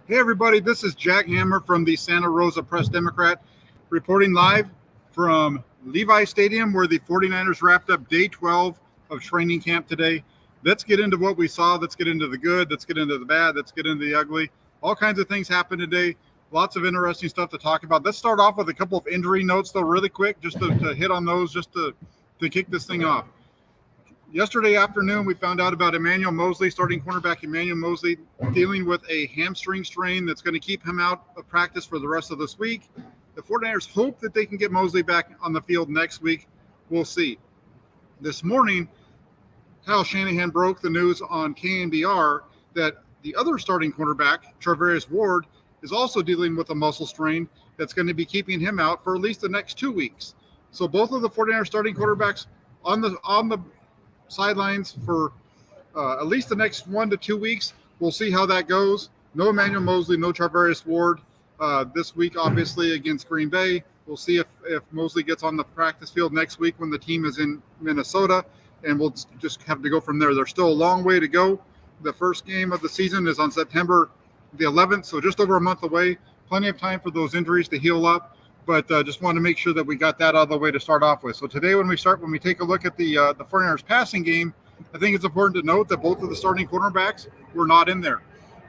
Hey, everybody, this is Jack Hammer from the Santa Rosa Press Democrat reporting live from Levi Stadium where the 49ers wrapped up day 12 of training camp today. Let's get into what we saw. Let's get into the good. Let's get into the bad. Let's get into the ugly. All kinds of things happened today. Lots of interesting stuff to talk about. Let's start off with a couple of injury notes, though, really quick, just to hit on those, just to kick this thing off. Yesterday afternoon, we found out about Emmanuel Mosley, starting cornerback Emmanuel Mosley, dealing with a hamstring strain that's going to keep him out of practice for the rest of this week. The 49ers hope that they can get Mosley back on the field next week. We'll see. This morning, Kyle Shanahan broke the news on KNBR that the other starting cornerback, Charvarius Ward, is also dealing with a muscle strain that's going to be keeping him out for at least the next 2 weeks. So both of the 49ers starting quarterbacks on the sidelines for at least the next 1 to 2 weeks. We'll see how that goes. No Emmanuel Mosley, no Charvarius Ward this week, obviously, against Green Bay. We'll see if Mosley gets on the practice field next week when the team is in Minnesota, and we'll just have to go from there. There's still a long way to go. The first game of the season is on September the 11th, so just over a month away. Plenty of time for those injuries to heal up. But just wanted to make sure that we got that out of the way to start off with. So today, when we take a look at the 49ers passing game, I think it's important to note that both of the starting cornerbacks were not in there.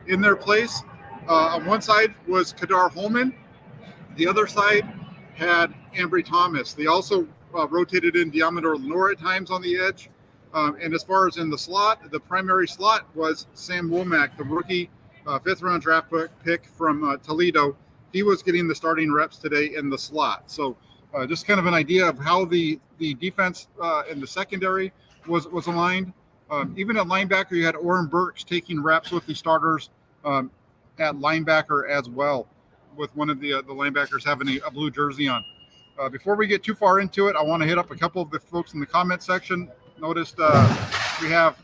In their place, on one side was Kadar Holman. The other side had Ambry Thomas. They also rotated in Diamador Lenore at times on the edge. And as far as in the slot, the primary slot was Sam Womack, the rookie fifth-round draft pick from Toledo. He was getting the starting reps today in the slot. So just kind of an idea of how the defense in the secondary was aligned. Even at linebacker, you had Oren Burks taking reps with the starters at linebacker as well, with one of the linebackers having a blue jersey on. Before we get too far into it, I want to hit up a couple of the folks in the comment section. Noticed we have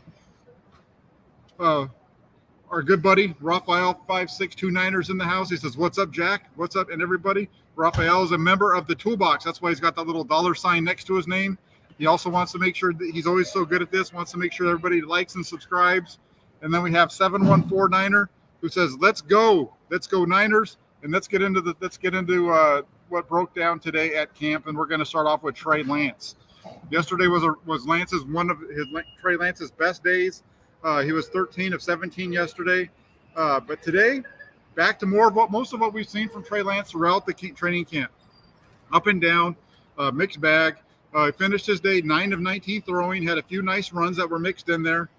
our good buddy, Raphael 5629ers in the house. He says, "What's up, Jack? What's up?" And everybody, Raphael is a member of the Toolbox. That's why he's got that little $sign next to his name. He also wants to make sure that he's always so good at this, wants to make sure everybody likes and subscribes. And then we have 714 who says, let's go Niners. And let's get into what broke down today at camp. And we're going to start off with Trey Lance. Yesterday was Trey Lance's best days. He was 13 of 17 yesterday. But today, back to most of what we've seen from Trey Lance throughout the training camp. Up and down, mixed bag. Finished his day 9 of 19 throwing, had a few nice runs that were mixed in there.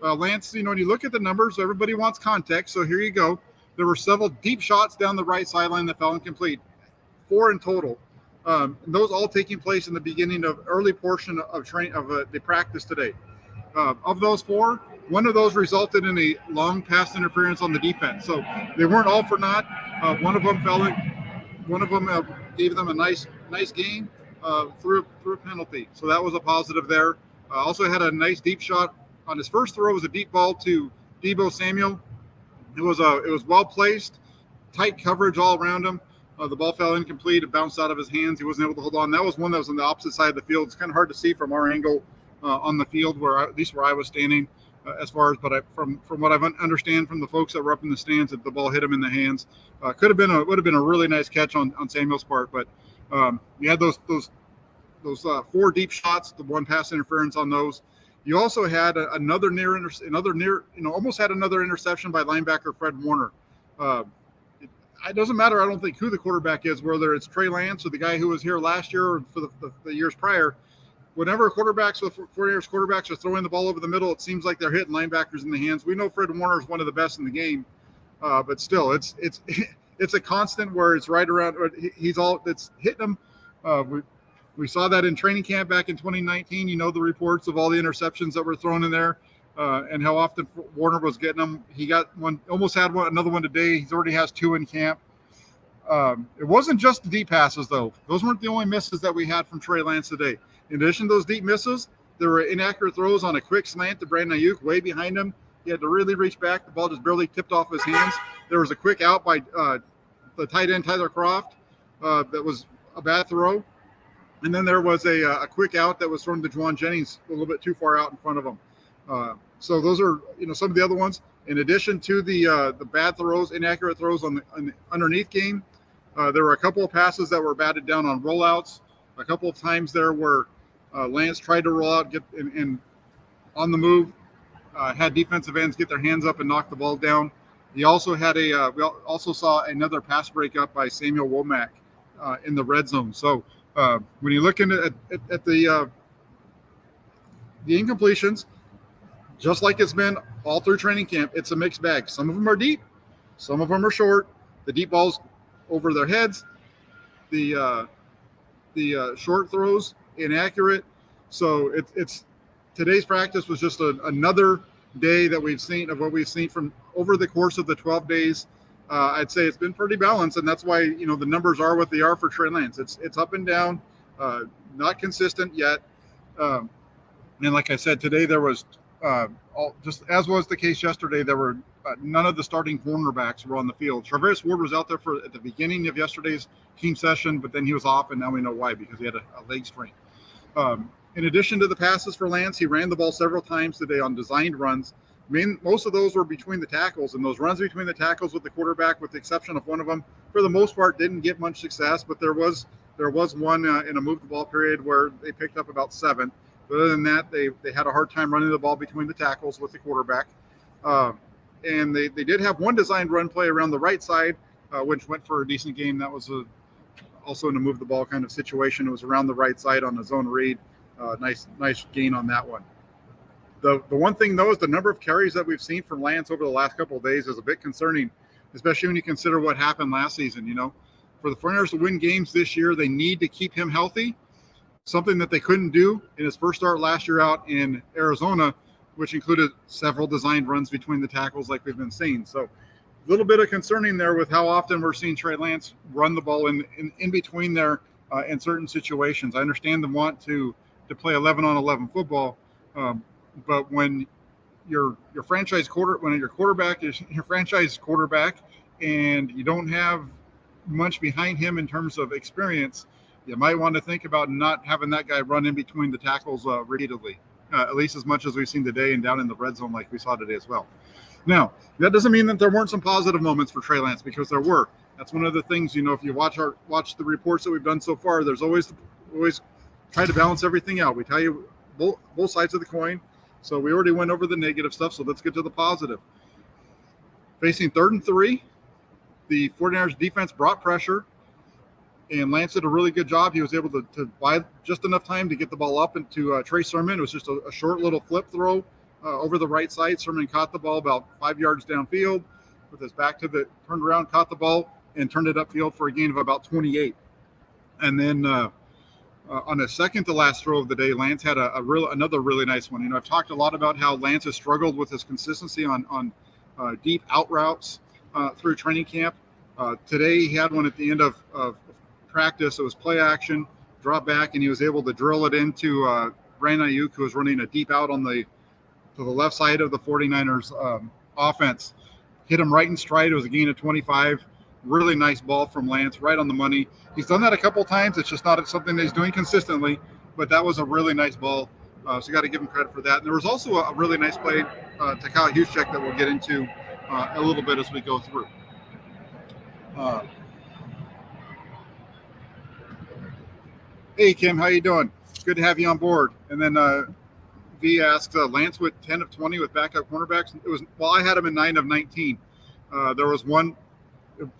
Lance, when you look at the numbers, everybody wants context, so here you go. There were several deep shots down the right sideline that fell incomplete, 4 in total. Those all taking place in the beginning of early portion of the practice today. Of those 4, one of those resulted in a long pass interference on the defense. So they weren't all for naught. One of them gave them a nice gain through a penalty. So that was a positive there. Also had a nice deep shot on his first throw. It was a deep ball to Deebo Samuel. It was well placed, tight coverage all around him. The ball fell incomplete. It bounced out of his hands. He wasn't able to hold on. That was one that was on the opposite side of the field. It's kind of hard to see from our angle on the field, at least where I was standing. But from what I understand from the folks that were up in the stands, that the ball hit him in the hands. Would have been a really nice catch on Samuel's part. But you had those 4 deep shots, the 1 pass interference on those. You also had almost had another interception by linebacker Fred Warner. It doesn't matter, I don't think, who the quarterback is, whether it's Trey Lance or the guy who was here last year or for the years prior. Whenever quarterbacks are throwing the ball over the middle, it seems like they're hitting linebackers in the hands. We know Fred Warner is one of the best in the game, but still, it's a constant where it's right around. It's hitting them. We saw that in training camp back in 2019. The reports of all the interceptions that were thrown in there, and how often Warner was getting them. He got one, almost had another one today. He already has 2 in camp. It wasn't just the deep passes, though. Those weren't the only misses that we had from Trey Lance today. In addition to those deep misses, there were inaccurate throws on a quick slant to Brandon Ayuk way behind him. He had to really reach back. The ball just barely tipped off his hands. There was a quick out by the tight end Tyler Croft that was a bad throw. And then there was a quick out that was thrown to Juwan Jennings a little bit too far out in front of him. So those are some of the other ones. In addition to the bad throws, inaccurate throws on the underneath game, there were a couple of passes that were batted down on rollouts. A couple of times there where Lance tried to roll out, get and on the move, had defensive ends get their hands up and knock the ball down. He also had we also saw another pass breakup by Samuel Womack in the red zone. So when you look into at the incompletions, just like it's been all through training camp, it's a mixed bag. Some of them are deep, some of them are short. The deep balls over their heads, the short throws inaccurate. So it's today's practice was just another day that we've seen of what we've seen from over the course of the 12 days. I'd say it's been pretty balanced, and that's why the numbers are what they are for Trey Lance. It's up and down, not consistent yet. And like I said, today there was just as was the case yesterday. There were none of the starting cornerbacks were on the field. Travis Ward was out there at the beginning of yesterday's team session, but then he was off, and now we know why, because he had a leg strain. In addition to the passes for Lance, he ran the ball several times today on designed runs. Most of those were between the tackles, and those runs between the tackles with the quarterback, with the exception of one of them, for the most part, didn't get much success. But there was one in a move the ball period where they picked up about 7. But other than that, they had a hard time running the ball between the tackles with the quarterback. And they did have one designed run play around the right side, which went for a decent gain. That was also in a move the ball kind of situation. It was around the right side on a zone read. Nice gain on that one. The one thing, though, is the number of carries that we've seen from Lance over the last couple of days is a bit concerning, especially when you consider what happened last season. For the 49ers to win games this year, they need to keep him healthy, something that they couldn't do in his first start last year out in Arizona, which included several designed runs between the tackles like we've been seeing. So a little bit of concerning there with how often we're seeing Trey Lance run the ball in between there in certain situations. I understand the want to play 11-on-11 football, but when your quarterback is your franchise quarterback and you don't have much behind him in terms of experience, you might want to think about not having that guy run in between the tackles repeatedly, at least as much as we've seen today and down in the red zone like we saw today as well. Now, that doesn't mean that there weren't some positive moments for Trey Lance, because there were. That's one of the things, if you watch the reports that we've done so far, there's always try to balance everything out. We tell you both sides of the coin. So we already went over the negative stuff, so let's get to the positive. Facing 3rd and 3, the 49ers defense brought pressure, and Lance did a really good job. He was able to buy just enough time to get the ball up into Trey Sermon. It was just a short little flip throw over the right side. Sermon caught the ball about 5 yards downfield with his back to turned around, caught the ball, and turned it upfield for a gain of about 28. And then on a second to last throw of the day, Lance had another really nice one. I've talked a lot about how Lance has struggled with his consistency on deep out routes through training camp. Today he had one at the end of practice. It was play action, drop back, and he was able to drill it into Brandon Ayuk, who was running a deep out to the left side of the 49ers offense. Hit him right in stride. It was a gain of 25. Really nice ball from Lance, right on the money. He's done that a couple of times. It's just not something that he's doing consistently, but that was a really nice ball. So you got to give him credit for that. And there was also a really nice play to Kyle Juszczyk that we'll get into a little bit as we go through. Hey, Kim, how you doing? Good to have you on board. And then V asked, Lance went 10 of 20 with backup cornerbacks. I had him in 9 of 19. There was one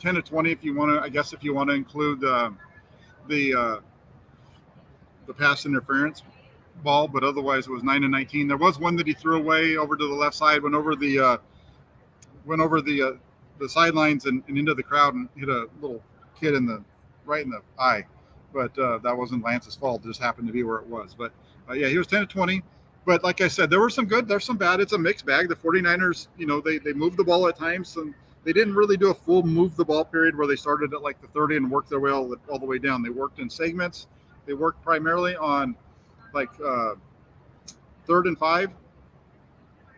10 to 20 if you want to include the pass interference ball, but otherwise it was 9 to 19. There was one that he threw away over to the left side, went over the sidelines and into the crowd and hit a little kid right in the eye. But that wasn't Lance's fault. It just happened to be where it was. But he was 10 to 20. But like I said, there were some good, there's some bad. It's a mixed bag. The 49ers, they moved the ball at times, and they didn't really do a full move the ball period where they started at like the 30 and worked their way all the way down. They worked in segments. They worked primarily on like 3rd and 5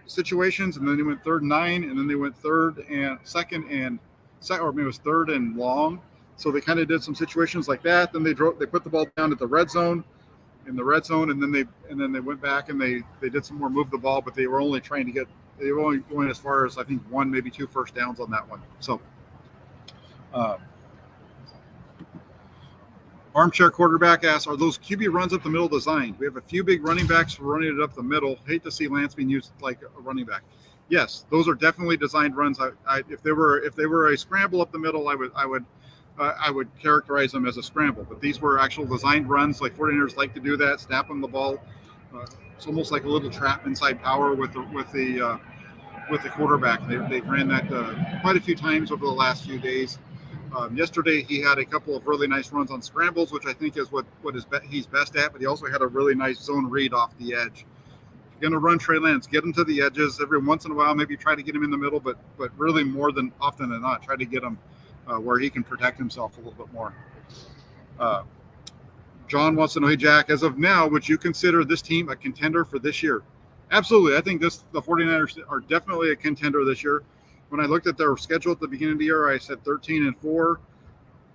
situations, and then they went 3rd and 9, and then they went 3rd and 2nd or maybe it was 3rd and long. So they kind of did some situations like that. Then they put the ball down at the red zone, and then they went back and they did some more move the ball, but they were only trying to get they were only going as far as I think 1, maybe 2 first downs on that one. So, Armchair Quarterback asks, are those QB runs up the middle designed? We have a few big running backs running it up the middle. Hate to see Lance being used like a running back. Yes, those are definitely designed runs. If they were a scramble up the middle, I would characterize them as a scramble. But these were actual designed runs. Like 49ers like to do that, snap them the ball. It's almost like a little trap inside power with the quarterback. They've ran that quite a few times over the last few days. Yesterday, he had a couple of really nice runs on scrambles, which I think is what he's best at. But he also had a really nice zone read off the edge. If you're going to run Trey Lance, get him to the edges every once in a while. Maybe try to get him in the middle, but really more than often than not, try to get him where he can protect himself a little bit more. John wants to know, hey, Jack, as of now, would you consider this team a contender for this year? Absolutely. I think the 49ers are definitely a contender this year. When I looked at their schedule at the beginning of the year, I said 13-4.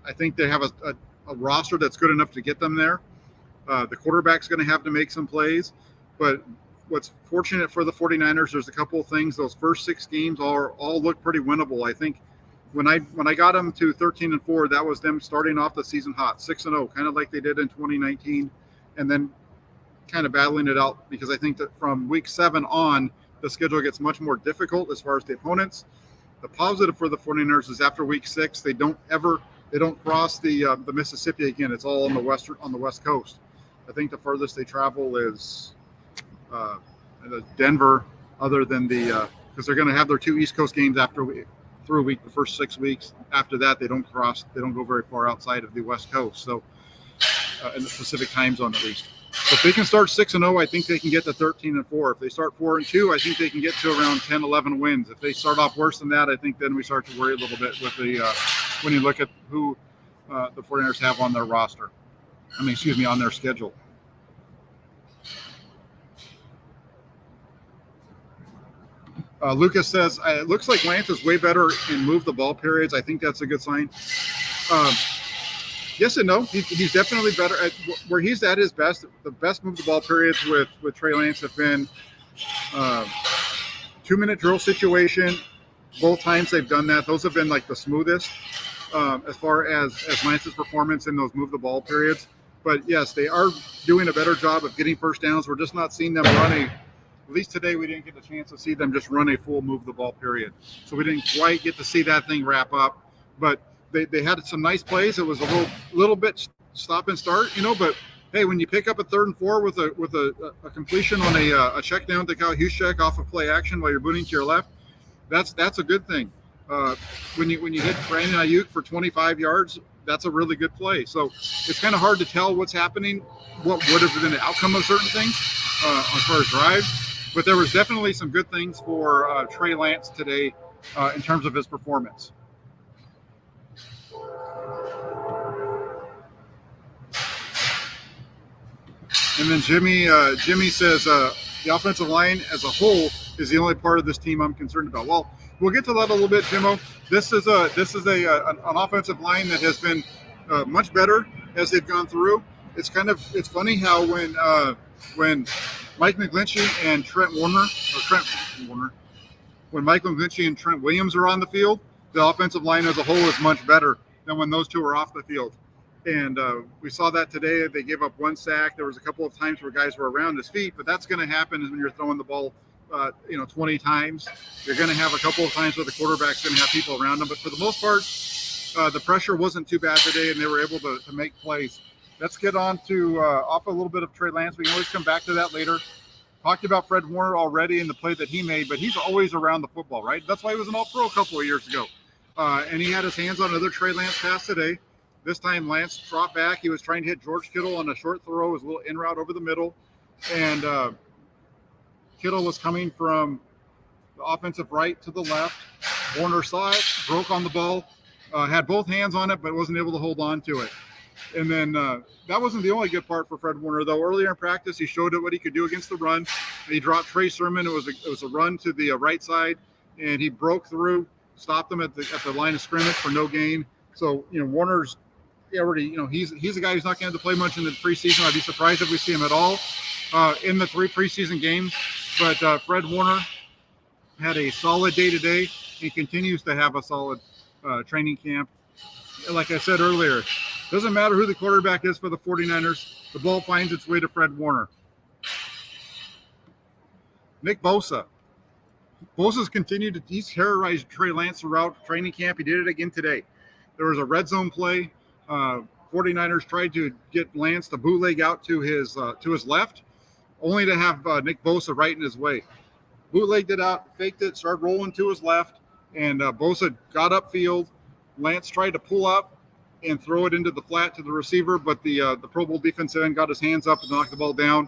I think they have a roster that's good enough to get them there. The quarterback's going to have to make some plays. But what's fortunate for the 49ers, there's a couple of things. Those first 6 games all look pretty winnable. I think when I got them to 13-4, that was them starting off the season hot, 6-0, kind of like they did in 2019, and then kind of battling it out, because I think that from week 7 on, the schedule gets much more difficult as far as the opponents. The positive for the 49ers is after week 6, they don't cross the Mississippi again. It's all on the West Coast. I think the furthest they travel is Denver, other than because they're going to have their 2 East Coast games the first 6 weeks. After that, they don't go very far outside of the West Coast. So in the Pacific time zone, at least. So if they can start 6-0, I think they can get to 13-4. If they start 4-2, I think they can get to around 10, 11 wins. If they start off worse than that, I think then we start to worry a little bit with when you look at who the 49ers have on their roster. On their schedule. Lucas says, it looks like Lance is way better in move the ball periods. I think that's a good sign. Yes and no. He's definitely better at where he's at his best. The best move the ball periods with Trey Lance have been 2-minute drill situation. Both times they've done that. Those have been like the smoothest as far as Lance's performance in those move the ball periods. But yes, they are doing a better job of getting first downs. We're just not seeing them at least today, we didn't get the chance to see them just run a full move the ball period. So we didn't quite get to see that thing wrap up. But they had some nice plays. It was a little bit stop and start, but hey, when you pick up a 3rd and 4 with a completion on a check down to Kyle Juszczyk off of play action while you're booting to your left, that's a good thing. When you hit Brandon Ayuk for 25 yards, that's a really good play. So it's kind of hard to tell what's happening, what would have been the outcome of certain things as far as drives. But there was definitely some good things for Trey Lance today in terms of his performance. And then Jimmy says the offensive line as a whole is the only part of this team I'm concerned about. Well, we'll get to that a little bit, Jimmo. This is an offensive line that has been much better as they've gone through. It's funny how when Mike McGlinchey and when Mike McGlinchey and Trent Williams are on the field, the offensive line as a whole is much better than when those two are off the field. And we saw that today. They gave up 1 sack. There was a couple of times where guys were around his feet, but that's going to happen when you're throwing the ball 20 times. You're going to have a couple of times where the quarterback's going to have people around him. But for the most part, the pressure wasn't too bad today, and they were able to make plays. Let's get on to off a little bit of Trey Lance. We can always come back to that later. Talked about Fred Warner already and the play that he made, but he's always around the football, right? That's why he was an All-Pro a couple of years ago. And he had his hands on another Trey Lance pass today. This time, Lance dropped back. He was trying to hit George Kittle on a short throw. It was a little in route over the middle. And Kittle was coming from the offensive right to the left. Warner saw it, broke on the ball, had both hands on it, but wasn't able to hold on to it. And then that wasn't the only good part for Fred Warner, though. Earlier in practice, he showed it what he could do against the run. He dropped Trey Sermon. It was a run to the right side, and he broke through, stopped him at the line of scrimmage for no gain. So, Warner's already, he's a guy who's not going to play much in the preseason. I'd be surprised if we see him at all in the 3 preseason games. But Fred Warner had a solid day today and continues to have a solid training camp. Like I said earlier, doesn't matter who the quarterback is for the 49ers, the ball finds its way to Fred Warner. Nick Bosa. Bosa's continued to terrorize Trey Lance throughout training camp. He did it again today. There was a red zone play. 49ers tried to get Lance to bootleg out to his left, only to have Nick Bosa right in his way. Bootlegged it out, faked it, started rolling to his left, and Bosa got upfield. Lance tried to pull up and throw it into the flat to the receiver, but the Pro Bowl defensive end got his hands up and knocked the ball down.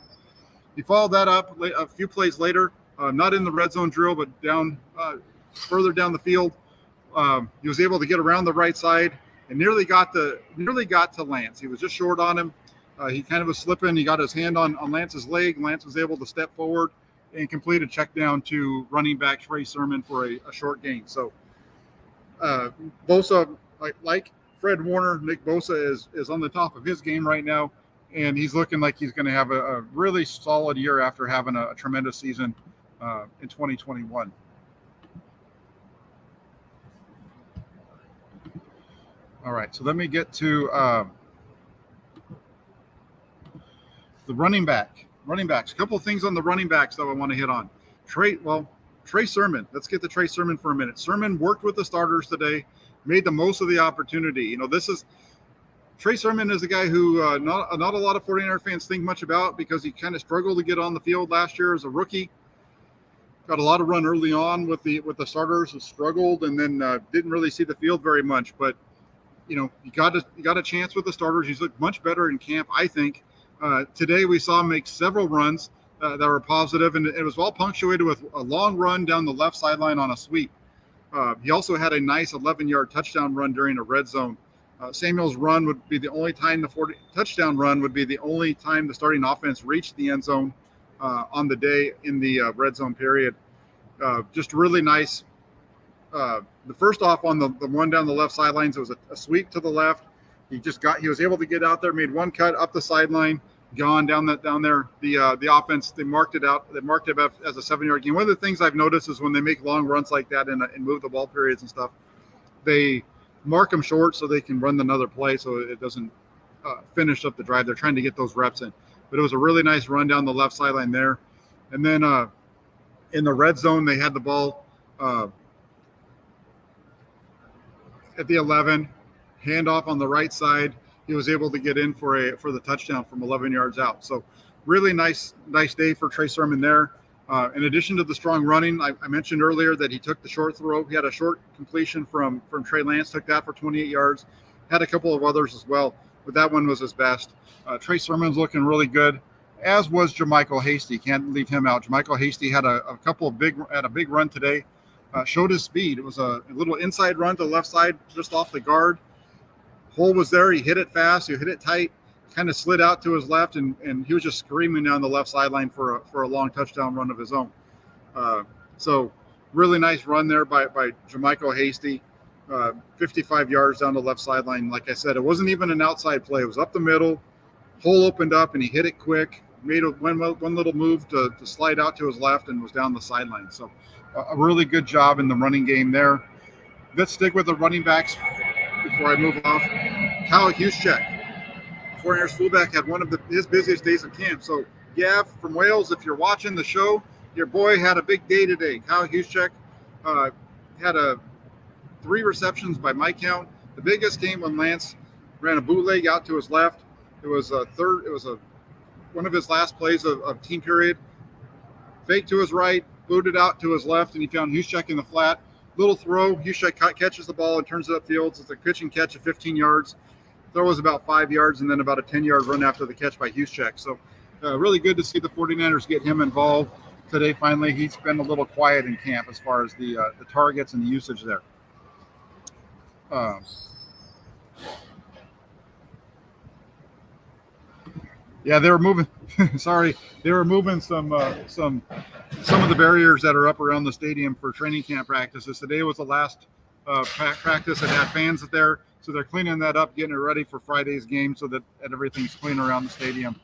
He followed that up a few plays later, not in the red zone drill, but down further down the field. He was able to get around the right side and nearly got to Lance. He was just short on him. He kind of was slipping. He got his hand on Lance's leg. Lance was able to step forward and complete a check down to running back Trey Sermon for a short gain. So Bosa, like Fred Warner, Nick Bosa is on the top of his game right now, and he's looking like he's going to have a really solid year after having a tremendous season in 2021. All right, so let me get to the running backs. A couple of things on the running backs that I want to hit on. Trey Sermon. Let's get to Trey Sermon for a minute. Sermon worked with the starters today, made the most of the opportunity. You know, Trey Sermon is a guy who not a lot of 49er fans think much about because he kind of struggled to get on the field last year as a rookie. Got a lot of run early on with the starters, struggled, and then didn't really see the field very much. But you know, he got a chance with the starters. He's looked much better in camp, I think. Today we saw him make several runs that were positive, and it was all punctuated with a long run down the left sideline on a sweep. He also had a nice 11-yard touchdown run during a red zone. Samuel's run would be the only time touchdown run would be the only time the starting offense reached the end zone on the day in the red zone period. Just really nice. The first off on the one down the left sidelines, it was a sweep to the left. He was able to get out there, made one cut up the sideline, gone down there. The offense, they marked it out. They marked it up as a 7-yard gain. One of the things I've noticed is when they make long runs like that and move the ball periods and stuff, they mark them short so they can run another play so it doesn't finish up the drive. They're trying to get those reps in. But it was a really nice run down the left sideline there. And then in the red zone, they had the ball at the 11, handoff on the right side. He was able to get in for the touchdown from 11 yards out. So really nice day for Trey Sermon there. In addition to the strong running, I mentioned earlier that he took the short throw. He had a short completion from Trey Lance, took that for 28 yards. Had a couple of others as well, but that one was his best. Trey Sermon's looking really good, as was JaMycal Hasty. Can't leave him out. JaMycal Hasty had a big run today. Showed his speed. It was a little inside run to the left side, just off the guard. Hole was there. He hit it fast. He hit it tight. Kind of slid out to his left, and he was just screaming down the left sideline for a long touchdown run of his own. So really nice run there by JaMycal Hasty. 55 yards down the left sideline. Like I said, it wasn't even an outside play. It was up the middle. Hole opened up, and he hit it quick. Made one little move to slide out to his left and was down the sideline. So a really good job in the running game there. Let's stick with the running backs before I move off. Kyle Juszczyk, 49ers fullback, had one of his busiest days of camp. So, Gav from Wales, if you're watching the show, your boy had a big day today. Kyle Juszczyk had 3 receptions by my count. The biggest came when Lance ran a bootleg out to his left. It was one of his last plays of team period. Fake to his right, booted out to his left, and he found Juszczyk in the flat. Little throw. Juszczyk catches the ball and turns it upfield. It's a pitch and catch of 15 yards. Throw was about 5 yards, and then about a 10-yard run after the catch by Juszczyk. So really good to see the 49ers get him involved today. Finally, he's been a little quiet in camp as far as the targets and the usage there. Yeah, they were moving. Sorry, they were moving some of the barriers that are up around the stadium for training camp practices. Today was the last practice that had fans there, so they're cleaning that up, getting it ready for Friday's game, so that everything's clean around the stadium.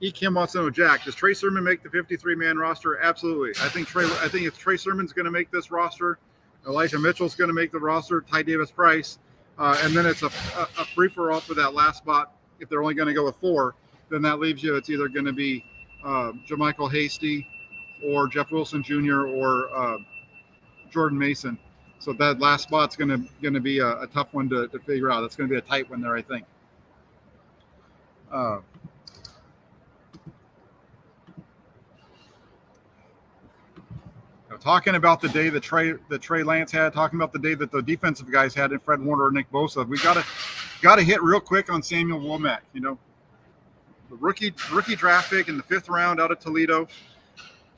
E. Kim wants to know, Jack, does Trey Sermon make the 53-man roster? Absolutely. I think if Trey Sermon's going to make this roster, Elijah Mitchell's going to make the roster, Ty Davis Price, and then it's a free-for-all for that last spot. If they're only going to go with 4, then that leaves you, it's either going to be JaMychal Hasty or Jeff Wilson Jr. or Jordan Mason. So that last spot's going to be a tough one to figure out. It's going to be a tight one there, I think. Talking about the day that Trey Lance had, talking about the day that the defensive guys had in Fred Warner and Nick Bosa, we got to hit real quick on Samuel Womack. You know, the rookie draft pick in the 5th round out of Toledo.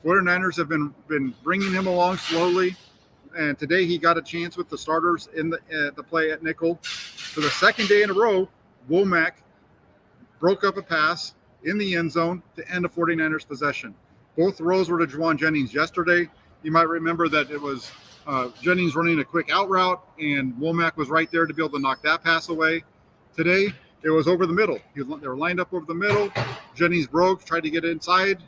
49ers have been bringing him along slowly, and today he got a chance with the starters in the play at nickel. For the second day in a row, Womack broke up a pass in the end zone to end a 49ers possession. Both throws were to Juwan Jennings yesterday. You might remember that it was Jennings running a quick out route, and Womack was right there to be able to knock that pass away. Today, it was over the middle. They were lined up over the middle. Jennings broke, tried to get inside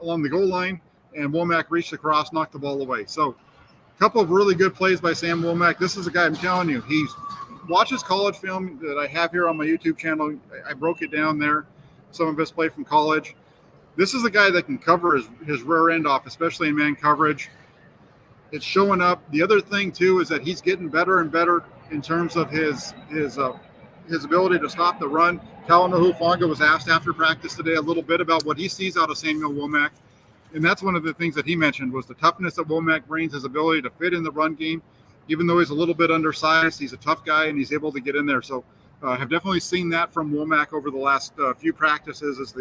along the goal line, and Womack reached across, knocked the ball away. So a couple of really good plays by Sam Womack. This is a guy, I'm telling you, he watches college film that I have here on my YouTube channel. I broke it down there, some of his play from college. This is a guy that can cover his rear end off, especially in man coverage. It's showing up. The other thing, too, is that he's getting better and better in terms of his ability to stop the run. Talanoa Hufanga was asked after practice today a little bit about what he sees out of Samuel Womack. And that's one of the things that he mentioned was the toughness that Womack brings, his ability to fit in the run game. Even though he's a little bit undersized, he's a tough guy, and he's able to get in there. So have definitely seen that from Womack over the last few practices as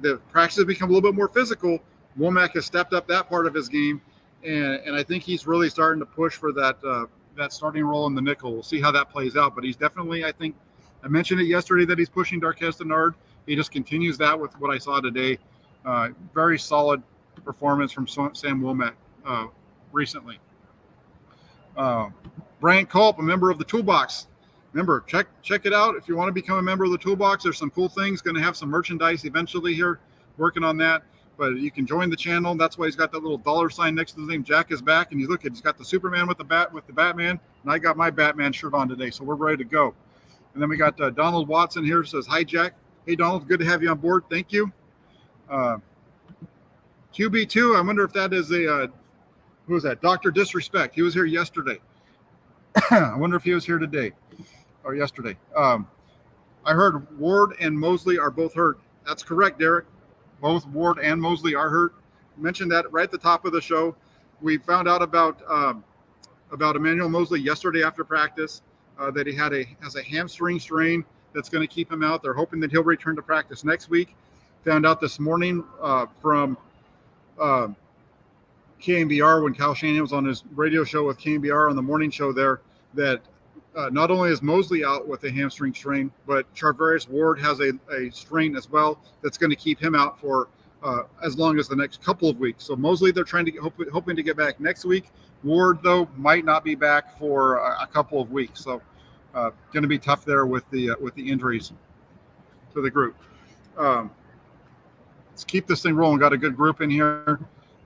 the practices become a little bit more physical. Womack has stepped up that part of his game, and I think he's really starting to push for that starting role in the nickel. We'll see how that plays out, but he's definitely, I think, I mentioned it yesterday that he's pushing Darqueze Dennard. He just continues that with what I saw today. Very solid performance from Sam Womack recently. Brian Culp, a member of the Toolbox. Remember, check it out. If you want to become a member of the Toolbox, there's some cool things. Going to have some merchandise eventually here, working on that. But you can join the channel. That's why he's got that little $ next to his name. Jack is back, and he's got the Superman with the Batman, and I got my Batman shirt on today, so we're ready to go. And then we got Donald Watson here, says, hi, Jack. Hey, Donald, good to have you on board. Thank you. QB2, I wonder if that is who was that? Dr. Disrespect. He was here yesterday. I wonder if he was here today. Or yesterday. I heard Ward and Mosley are both hurt. That's correct, Derek. Both Ward and Mosley are hurt. Mentioned that right at the top of the show. We found out about Emmanuel Mosley yesterday after practice that he has a hamstring strain that's going to keep him out. They're hoping that he'll return to practice next week. Found out this morning from KMBR when Kyle Shanahan was on his radio show with KMBR on the morning show there that not only is Mosley out with a hamstring strain, but Charvarius Ward has a strain as well that's going to keep him out for as long as the next couple of weeks. So Mosley, they're trying to hoping to get back next week. Ward, though, might not be back for a couple of weeks. So going to be tough there with the injuries to the group. Let's keep this thing rolling. Got a good group in here.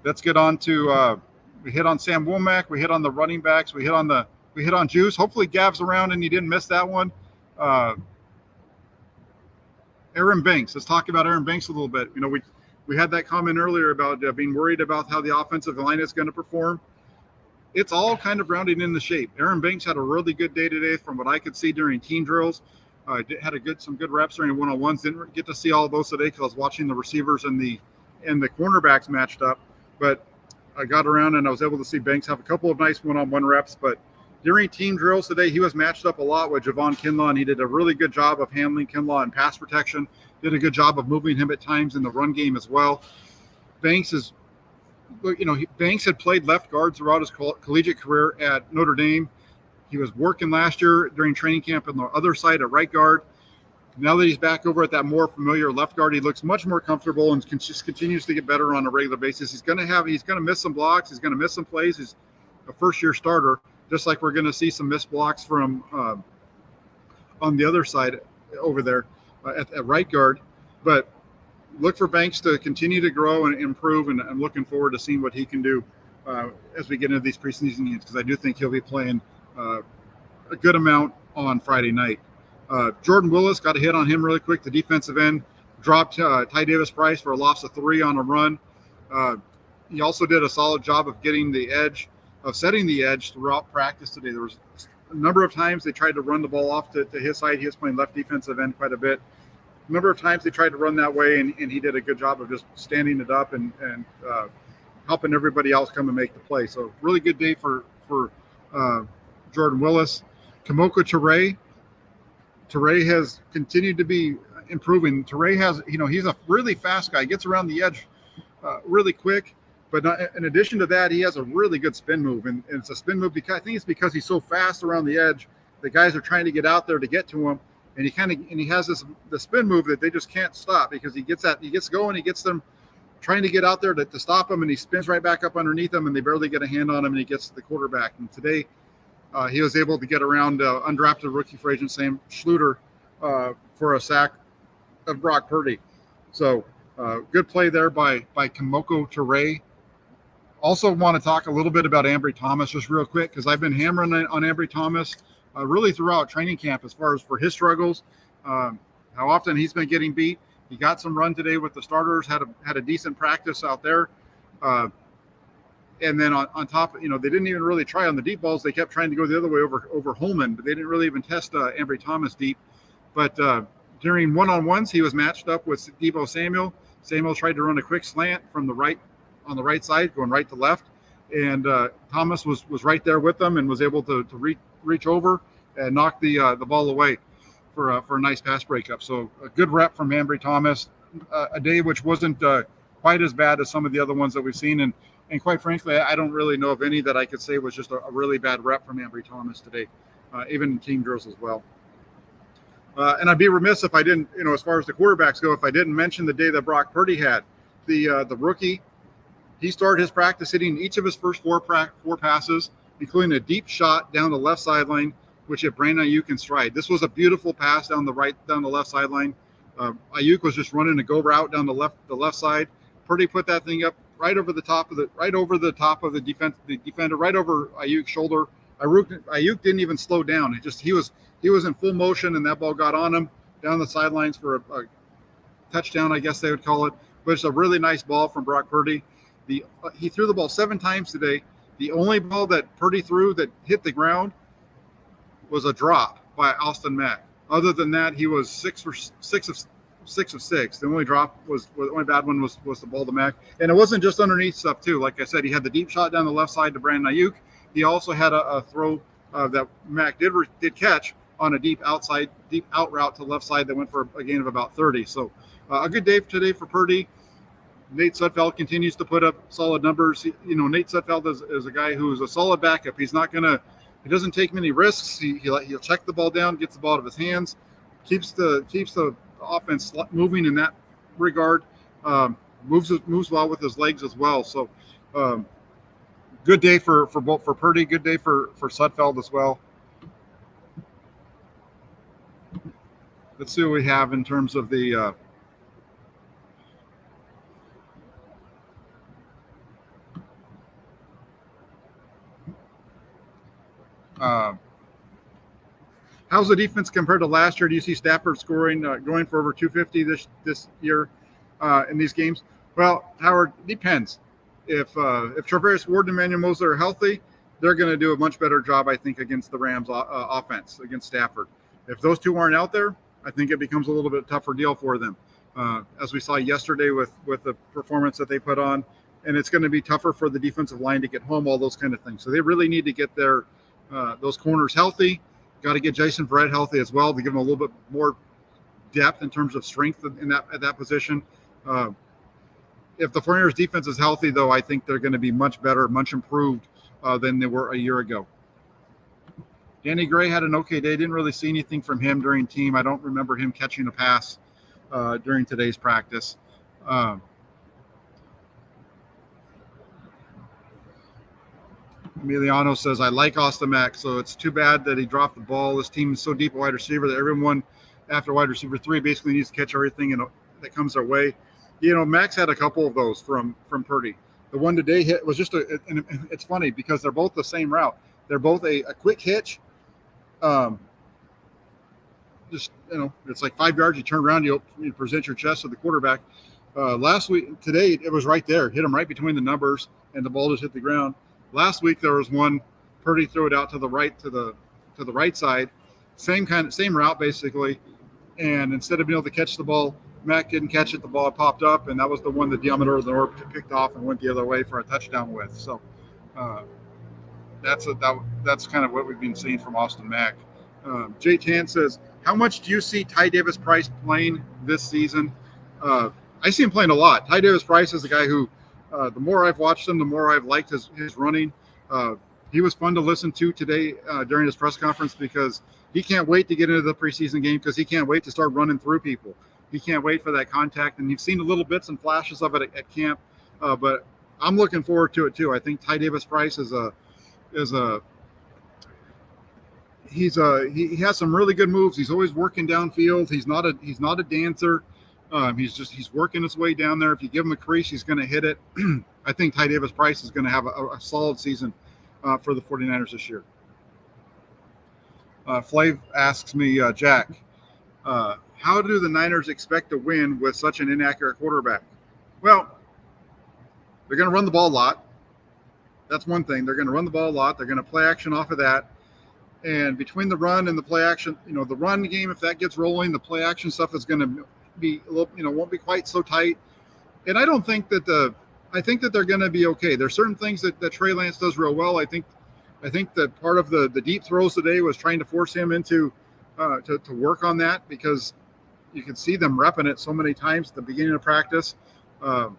Let's get on to we hit on Sam Womack. We hit on the running backs. We hit on Juice. Hopefully Gav's around and you didn't miss that one. Aaron Banks. Let's talk about Aaron Banks a little bit. You know, we had that comment earlier about being worried about how the offensive line is going to perform. It's all kind of rounding into shape. Aaron Banks had a really good day today from what I could see during team drills. Had some good reps during one-on-ones. Didn't get to see all of those today because I was watching the receivers and the cornerbacks matched up. But I got around and I was able to see Banks have a couple of nice one-on-one reps. But during team drills today, he was matched up a lot with Javon Kinlaw, and he did a really good job of handling Kinlaw in pass protection. Did a good job of moving him at times in the run game as well. Banks had played left guard throughout his collegiate career at Notre Dame. He was working last year during training camp on the other side at right guard. Now that he's back over at that more familiar left guard, he looks much more comfortable and just continues to get better on a regular basis. He's going to miss some blocks. He's going to miss some plays. He's a first-year starter, just like we're going to see some missed blocks from on the other side over there at right guard. But look for Banks to continue to grow and improve, and I'm looking forward to seeing what he can do as we get into these preseason games, because I do think he'll be playing a good amount on Friday night. Jordan Willis, got a hit on him really quick. The defensive end dropped Ty Davis Price for a loss of 3 on a run. He also did a solid job of getting the edge, of setting the edge throughout practice today. There was a number of times they tried to run the ball off to his side. He was playing left defensive end quite a bit. A number of times they tried to run that way, and he did a good job of just standing it up and helping everybody else come and make the play. So really good day for Jordan Willis. Kamoko Teray has continued to be improving. Teray has, he's a really fast guy. He gets around the edge really quick. But in addition to that, he has a really good spin move, and it's a spin move because I think it's because he's so fast around the edge. The guys are trying to get out there to get to him, and he has the spin move that they just can't stop, because he gets going, he gets them trying to get out there to stop him, and he spins right back up underneath them, and they barely get a hand on him, and he gets to the quarterback. And today, he was able to get around undrafted rookie free agent Sam Schluter for a sack of Brock Purdy. So good play there by Kamoko Teray. Also want to talk a little bit about Ambry Thomas just real quick, because I've been hammering on Ambry Thomas really throughout training camp as far as for his struggles, how often he's been getting beat. He got some run today with the starters, had a decent practice out there. And then on top, they didn't even really try on the deep balls. They kept trying to go the other way over Holman, but they didn't really even test Ambry Thomas deep. But during one-on-ones, he was matched up with Deebo Samuel. Samuel tried to run a quick slant from the right, on the right side, going right to left, and Thomas was right there with them and was able to reach over and knock the ball away for a nice pass breakup. So a good rep from Ambry Thomas, a day which wasn't quite as bad as some of the other ones that we've seen, and quite frankly, I don't really know of any that I could say was just a really bad rep from Ambry Thomas today, even in team drills as well. And I'd be remiss if I didn't, as far as the quarterbacks go, if I didn't mention the day that Brock Purdy had. The rookie, he started his practice hitting each of his first four passes, including a deep shot down the left sideline, which hit Brandon Ayuk in stride. This was a beautiful pass down the left sideline. Ayuk was just running a go route down the left side. Purdy put that thing up right over the top of the defender, right over Ayuk's shoulder. Ayuk didn't even slow down. He was in full motion, and that ball got on him down the sidelines for a touchdown, I guess they would call it. But it's a really nice ball from Brock Purdy. He threw the ball 7 times today. The only ball that Purdy threw that hit the ground was a drop by Austin Mack. Other than that, he was 6 of 6. The only bad one was the ball to Mack. And it wasn't just underneath stuff too. Like I said, he had the deep shot down the left side to Brandon Ayuk. He also had a throw that Mack did catch on a deep out route to the left side that went for a gain of about 30. So a good day today for Purdy. Nate Sudfeld continues to put up solid numbers. Nate Sudfeld is a guy who's a solid backup. He doesn't take many risks. He'll check the ball down, gets the ball out of his hands, keeps the offense moving in that regard. Moves well with his legs as well. So good day for Purdy. Good day for Sudfeld as well. Let's see what we have in terms of the how's the defense compared to last year? Do you see Stafford scoring, going for over 250 this year in these games? Well, Howard, depends. If Travis Ward and Emmanuel Mosley are healthy, they're going to do a much better job, I think, against the Rams offense, against Stafford. If those two aren't out there, I think it becomes a little bit tougher deal for them, as we saw yesterday with the performance that they put on. And it's going to be tougher for the defensive line to get home, all those kind of things. So they really need to get those corners healthy. Got to get Jason Verrett healthy as well to give him a little bit more depth in terms of strength at that position. If the 49ers defense is healthy, though, I think they're going to be much better, much improved than they were a year ago. Danny Gray had an okay day. Didn't really see anything from him during team. I don't remember him catching a pass during today's practice. Emiliano says, I like Austin Mack, so it's too bad that he dropped the ball. This team is so deep at wide receiver that everyone after wide receiver 3 basically needs to catch everything that comes their way. Max had a couple of those from Purdy. The one today hit was just and it's funny because they're both the same route. They're both a quick hitch. Just it's like 5 yards. You turn around, you present your chest to the quarterback. Today it was right there, hit him right between the numbers, and the ball just hit the ground. Last week there was one, Purdy threw it out to the right side, same route basically, and instead of being able to catch the ball, Mac didn't catch it. The ball popped up, and that was the one that Diamador Lenore picked off and went the other way for a touchdown with. So that's kind of what we've been seeing from Austin Mack. Jay Tan says, how much do you see Ty Davis Price playing this season? I see him playing a lot. Ty Davis Price is a guy who, the more I've watched him, the more I've liked his running. He was fun to listen to today during his press conference because he can't wait to get into the preseason game because he can't wait to start running through people. He can't wait for that contact, and you've seen the little bits and flashes of it at camp. But I'm looking forward to it too. I think Ty Davis Price he has some really good moves. He's always working downfield. He's not a dancer. He's working his way down there. If you give him a crease, he's going to hit it. I think Ty Davis Price is going to have a solid season for the 49ers this year. Flav asks me, Jack, how do the Niners expect to win with such an inaccurate quarterback? Well, they're going to run the ball a lot. That's one thing. They're going to run the ball a lot. They're going to play action off of that. And between the run and the play action, the run game, if that gets rolling, the play action stuff is going to be a little, won't be quite so tight. And I think that they're going to be okay. There's certain things that Trey Lance does real well. I think that part of the deep throws today was trying to force him into to work on that because you can see them repping it so many times at the beginning of practice. I'm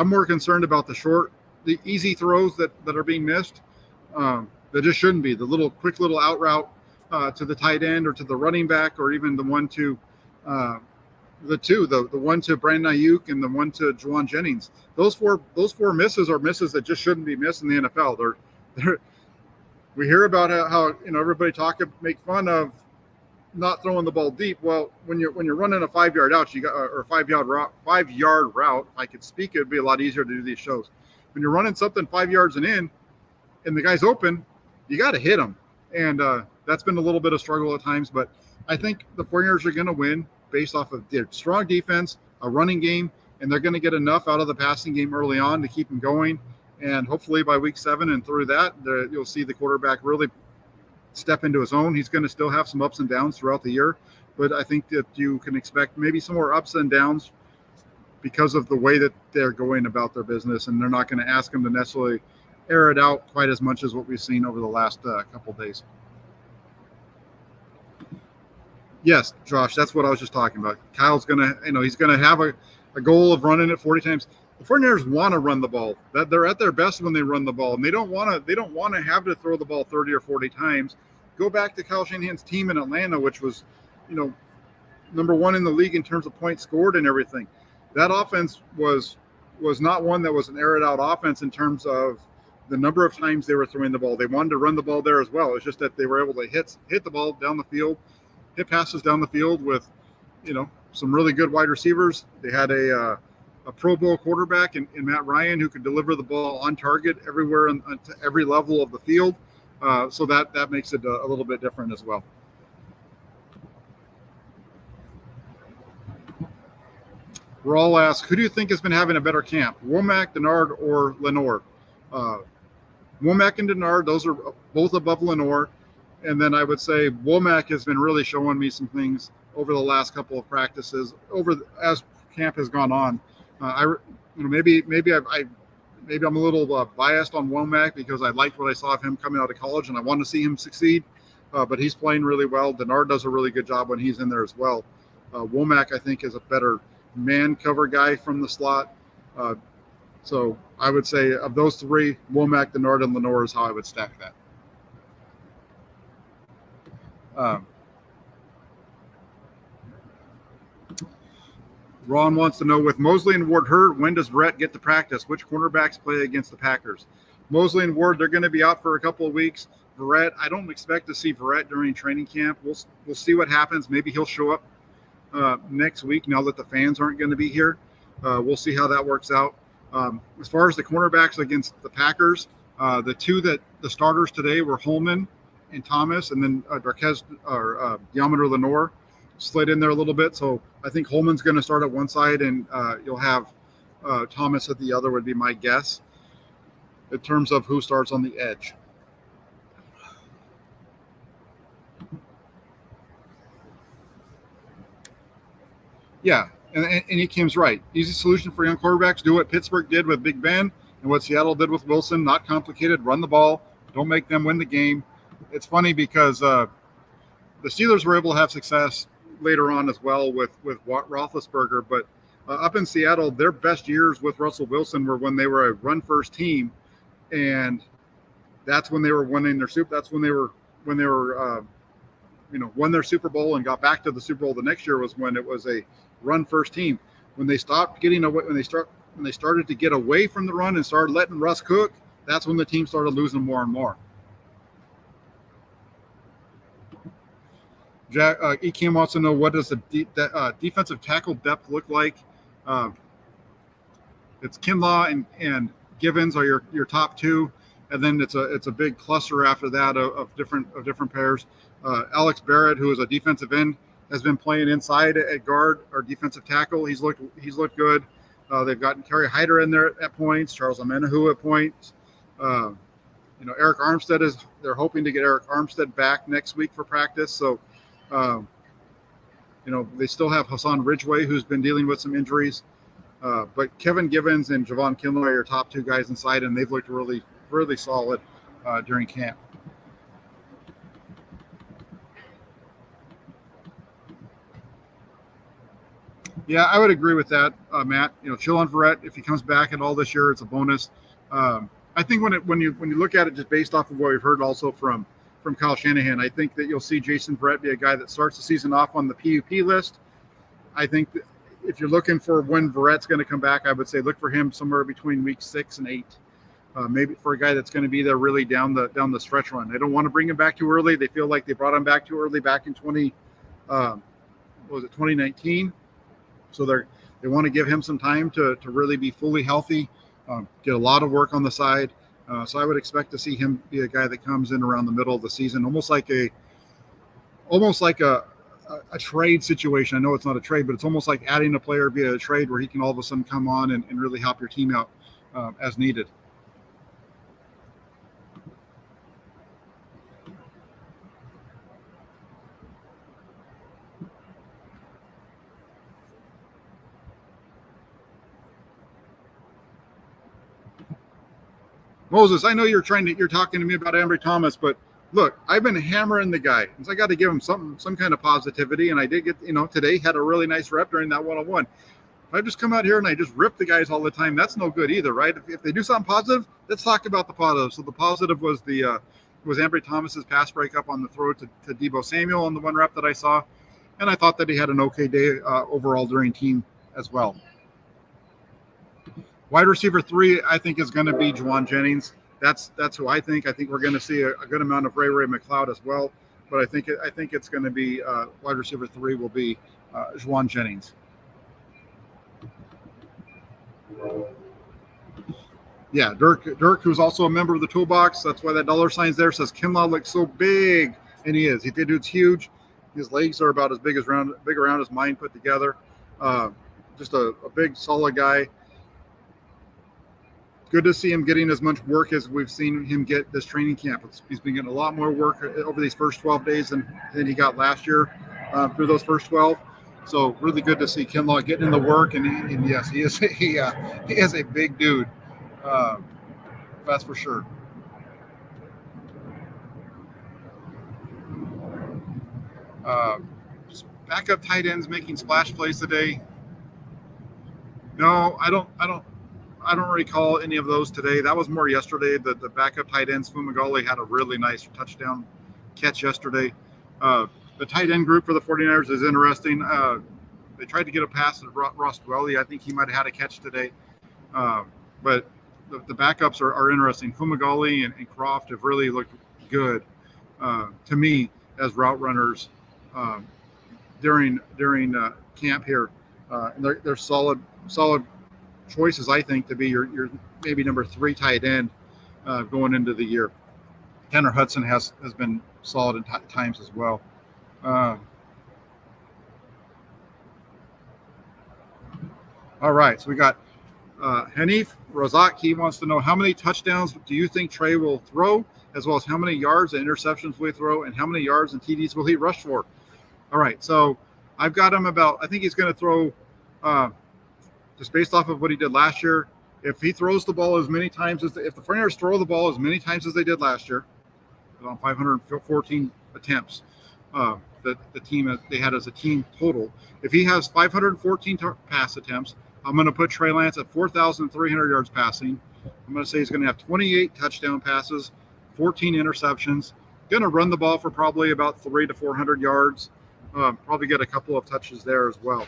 more concerned about the easy throws that are being missed. That just shouldn't be. The quick little out route to the tight end or to the running back, or even the one to the one to Brandon Ayuk and the one to Juwan Jennings. Those four misses are misses that just shouldn't be missed in the NFL. We hear about how everybody make fun of not throwing the ball deep. Well, when you're running a 5 yard out, or 5 yard route. If I could speak, it'd be a lot easier to do these shows. When you're running something 5 yards and the guy's open, you got to hit him. And that's been a little bit of struggle at times, but I think the 49ers are going to win based off of their strong defense, a running game, and they're going to get enough out of the passing game early on to keep them going. And hopefully by week 7 and through that, you'll see the quarterback really step into his own. He's going to still have some ups and downs throughout the year, but I think that you can expect maybe some more ups and downs because of the way that they're going about their business, and they're not going to ask him to necessarily air it out quite as much as what we've seen over the last couple of days. Yes, Josh, that's what I was just talking about. Kyle's going to, he's going to have a goal of running it 40 times. The 49ers want to run the ball. That they're at their best when they run the ball, and they don't want to have to throw the ball 30 or 40 times. Go back to Kyle Shanahan's team in Atlanta, which was, number 1 in the league in terms of points scored and everything. That offense was not one that was an air it out offense in terms of the number of times they were throwing the ball. They wanted to run the ball there as well. It's just that they were able to hit the ball down the field, hit passes down the field with, some really good wide receivers. They had a Pro Bowl quarterback in Matt Ryan who could deliver the ball on target everywhere to every level of the field. So that makes it a little bit different as well. We're all asked, who do you think has been having a better camp, Womack, Denard, or Lenore? Womack and Denard, those are both above Lenore. And then I would say Womack has been really showing me some things over the last couple of practices as camp has gone on. Maybe I'm a little biased on Womack because I liked what I saw of him coming out of college and I want to see him succeed. But he's playing really well. Denard does a really good job when he's in there as well. Womack, I think, is a better man cover guy from the slot. So I would say of those three, Womack, Denard, and Lenore is how I would stack that. Ron wants to know, with Mosley and Ward hurt, when does Verrett get to practice? Which cornerbacks play against the Packers? Mosley and Ward, they're going to be out for a couple of weeks. Verrett, I don't expect to see Verrett during training camp. We'll see what happens. Maybe he'll show up next week now that the fans aren't going to be here. We'll see how that works out. As far as the cornerbacks against the Packers, the two that the starters today were Holman and Thomas, and then Darquez or Yamato Lenore slid in there a little bit. So I think Holman's going to start at one side, and you'll have Thomas at the other, would be my guess in terms of who starts on the edge. Yeah, and Ekim's right. Easy solution for young quarterbacks. Do what Pittsburgh did with Big Ben and what Seattle did with Wilson. Not complicated. Run the ball. Don't make them win the game. It's funny because the Steelers were able to have success later on as well with Roethlisberger, but up in Seattle, their best years with Russell Wilson were when they were a run-first team, and that's when they were winning their Super. That's when they were won their Super Bowl and got back to the Super Bowl the next year was when it was a run-first team. When they stopped getting away, when they started to get away from the run and started letting Russ cook, that's when the team started losing more and more. Jack Ekim wants to know, what does the defensive tackle depth look like? It's Kinlaw and Givens are your top two, and then it's a big cluster after that of different pairs. Alex Barrett, who is a defensive end, has been playing inside at guard or defensive tackle. He's looked good. They've gotten Kerry Hyder in there at points, Charles Amenahu at points. Eric Armstead they're hoping to get Eric Armstead back next week for practice. So, they still have Hassan Ridgeway, who's been dealing with some injuries. But Kevin Givens and Javon Kinlaw are your top two guys inside, and they've looked really, really solid during camp. Yeah, I would agree with that, Matt. Chillon Verrett, if he comes back at all this year, it's a bonus. I think when you look at it just based off of what we've heard also from Kyle Shanahan, I think that you'll see Jason Verrett be a guy that starts the season off on the PUP list. I think that if you're looking for when Verrett's going to come back, I would say look for him somewhere between week 6 and 8. Maybe for a guy that's going to be there really down the stretch run. They don't want to bring him back too early. They feel like they brought him back too early back in 2019. So they want to give him some time to really be fully healthy, get a lot of work on the side. So I would expect to see him be a guy that comes in around the middle of the season, almost like a trade situation. I know it's not a trade, but it's almost like adding a player via a trade where he can all of a sudden come on and really help your team out as needed. Moses, I know you're talking to me about Ambry Thomas, but look, I've been hammering the guy. So I got to give him some kind of positivity, and I did get, today had a really nice rep during that one-on-one. If I just come out here and I just rip the guys all the time, that's no good either, right? If they do something positive, let's talk about the positive. So the positive was was Ambry Thomas's pass breakup on the throw to Deebo Samuel on the one rep that I saw, and I thought that he had an okay day overall during team as well. Wide receiver 3, I think, is going to be Juwan Jennings. That's who I think. I think we're going to see a good amount of Ray McLeod as well. But I think it's going to be wide receiver 3 will be Juwan Jennings. Yeah, Dirk, who's also a member of the Toolbox. That's why that dollar sign's there. Says Kinlaw looks so big, and he is. The dude's huge. His legs are about as big around as mine put together. Just a big, solid guy. Good to see him getting as much work as we've seen him get this training camp. He's been getting a lot more work over these first 12 days than he got last year through those first 12. So really good to see Kinlaw getting in the work. And yes, he is a big dude. That's for sure. Backup tight ends making splash plays today. No, I don't recall any of those today. That was more yesterday. The backup tight ends, Fumagalli had a really nice touchdown catch yesterday. The tight end group for the 49ers is interesting. They tried to get a pass to Ross Dwelly. I think he might have had a catch today. But the backups are interesting. Fumagalli and Croft have really looked good to me as route runners during camp here, and they're solid choices, I think, to be your maybe number 3 tight end going into the year. Tanner Hudson has been solid at times as well. All right, so we got Hanif Razak. He wants to know, how many touchdowns do you think Trey will throw, as well as how many yards and interceptions will he throw, and how many yards and TDs will he rush for? All right, so I've got him about, I think he's going to throw, just based off of what he did last year, if he throws the ball as many times as, if the 49ers throw the ball as many times as they did last year, on 514 attempts, that the team they had as a team total. If he has 514 pass attempts, I'm going to put Trey Lance at 4,300 yards passing. I'm going to say he's going to have 28 touchdown passes, 14 interceptions. Going to run the ball for probably about 300 to 400 yards. Probably get a couple of touches there as well.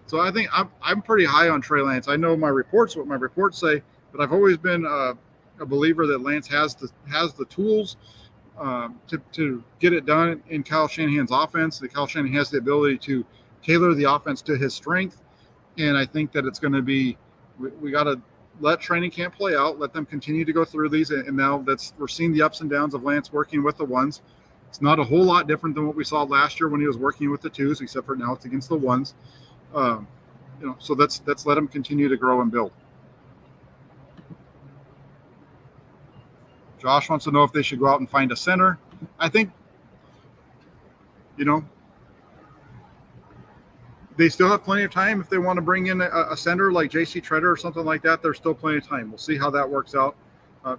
So I think I'm pretty high on Trey Lance. I know what my reports say, but I've always been a believer that Lance has the tools to get it done in Kyle Shanahan's offense. That Kyle Shanahan has the ability to tailor the offense to his strength, and I think that it's going to be, we got to let training camp play out, let them continue to go through these, and now we're seeing the ups and downs of Lance working with the ones. It's not a whole lot different than what we saw last year when he was working with the twos, except for now it's against the ones. So let's let him continue to grow and build. Josh wants to know if they should go out and find a center. I think, they still have plenty of time. If they want to bring in a center like J.C. Treader or something like that, there's still plenty of time. We'll see how that works out.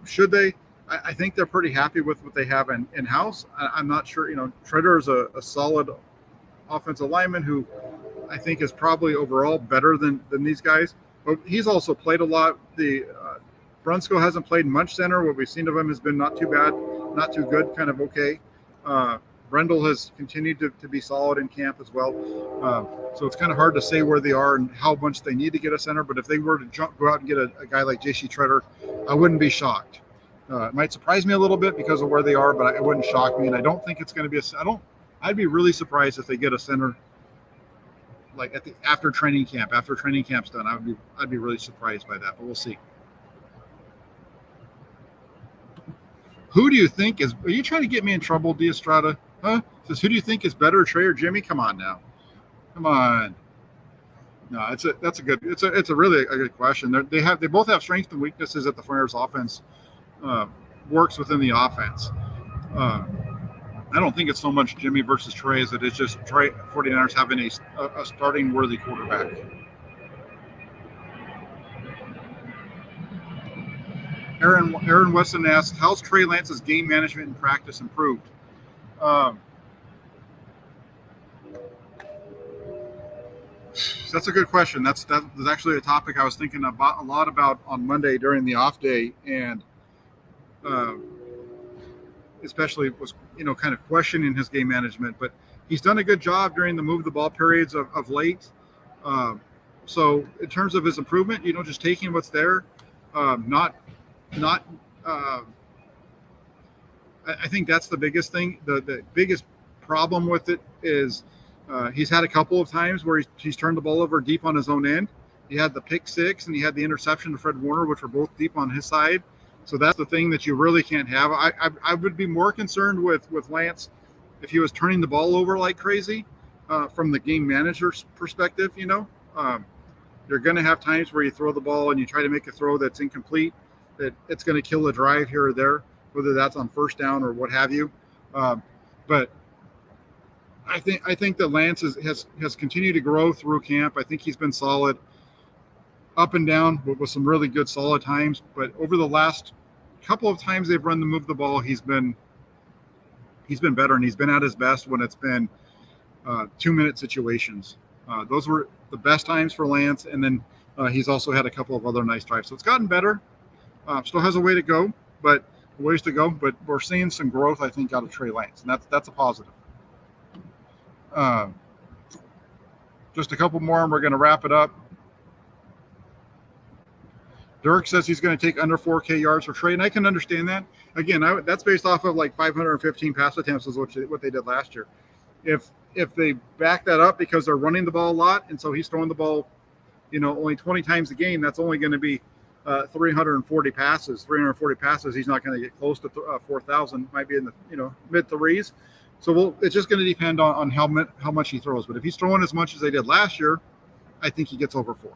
Should they? I think they're pretty happy with what they have in-house. I'm not sure. Treader is a solid offensive lineman who I think is probably overall better than these guys. But he's also played a lot. Brunskill hasn't played much center. What we've seen of him has been not too bad, not too good, kind of okay. Brendel has continued to be solid in camp as well. So it's kind of hard to say where they are and how much they need to get a center. But if they were to go out and get a guy like J.C. Treader, I wouldn't be shocked. It might surprise me a little bit because of where they are, but it wouldn't shock me. And I don't think it's going to be I'd be really surprised if they get a center like after training camp's done. I'd be really surprised by that, but we'll see. Who do you think are you trying to get me in trouble, D'Estrada? Huh? Says, who do you think is better, Trey or Jimmy? Come on now. Come on. No, it's a really a good question. They both have strengths and weaknesses that the 49ers offense works within the offense. I don't think it's so much Jimmy versus Trey as it is just 49ers having a starting worthy quarterback. Aaron Weston asks, how's Trey Lance's game management and practice improved? That's a good question. That was actually a topic I was thinking a lot about on Monday during the off day, and especially was kind of questioning his game management. But he's done a good job during the move the ball periods of late. So in terms of his improvement, just taking what's there, I think that's the biggest thing. The biggest problem with it is he's had a couple of times where he's turned the ball over deep on his own end. He had the pick six and he had the interception to Fred Warner, which were both deep on his side. So that's the thing that you really can't have. I would be more concerned with Lance if he was turning the ball over like crazy from the game manager's perspective. You're going to have times where you throw the ball and you try to make a throw that's incomplete, that it's going to kill a drive here or there, whether that's on first down or what have you. But I think that Lance has continued to grow through camp. I think he's been solid up and down with some really good solid times. But over the last couple of times they've run the move the ball, he's been better, and he's been at his best when it's been 2-minute situations. Those were the best times for Lance, and then he's also had a couple of other nice drives. So it's gotten better. Still has a way to go, but ways to go. But we're seeing some growth, I think, out of Trey Lance, and that's a positive. Just a couple more, and we're going to wrap it up. Dirk says he's going to take under 4K yards for Trey, and I can understand that. Again, that's based off of like 515 pass attempts is what they did last year. If they back that up because they're running the ball a lot, and so he's throwing the ball, only 20 times a game, that's only going to be 340 passes. 340 passes, he's not going to get close to 4,000. Might be in the mid threes. So it's just going to depend on how much he throws. But if he's throwing as much as they did last year, I think he gets over 4.